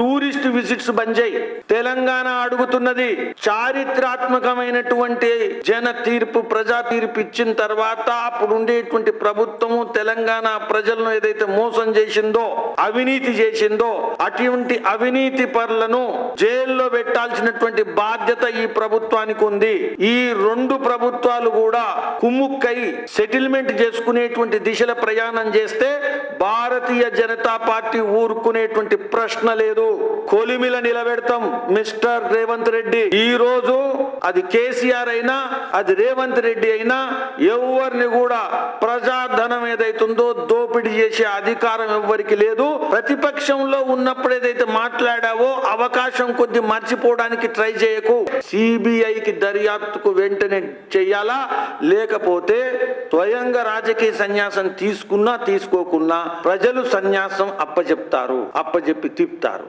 Tourist visits బంద్ చేయి. తెలంగాణ అడుగుతున్నది చారిత్రాత్మకమైనటువంటి జన తీర్పు, ప్రజా తీర్పు ఇచ్చిన తర్వాత అప్పుడు ఉండేటువంటి ప్రభుత్వము తెలంగాణ ప్రజలను ఏదైతే మోసం చేసిందో, అవినీతి చేసిందో, అటువంటి అవినీతి పరులను జైల్లో పెట్టాల్సినటువంటి బాధ్యత ఈ ప్రభుత్వానికి ఉంది. ఈ రెండు ప్రభుత్వాలు కూడా కుమ్ముక్కై సెటిల్మెంట్ చేసుకునేటువంటి దిశల ప్రయాణం చేస్తే భారతీయ జనతా పార్టీ ఊరుకునేటువంటి ప్రశ్న లేదు. కొలిమిల నిలబెడతాం మిస్టర్ రేవంత్ రెడ్డి. ఈ రోజు అది కేసీఆర్ అయినా, అది రేవంత్ రెడ్డి అయినా, ఎవరిని కూడా ప్రజాధనం ఏదైతుందో దోపిడీ చేసే అధికారం ఎవ్వరికి లేదు. ప్రతిపక్షంలో ఉన్నప్పుడు ఏదైతే మాట్లాడావో అవకాశం కొద్ది మర్చిపోవడానికి ట్రై చేయకు. సిబిఐకి దర్యాప్తుకు వెంటనే చెయ్యాలా, లేకపోతే స్వయంగా రాజకీయ సన్యాసం తీసుకున్నా తీసుకోకున్నా ప్రజలు సన్యాసం అప్పచెప్తారు, అప్పచెప్పి తిప్పుతారు.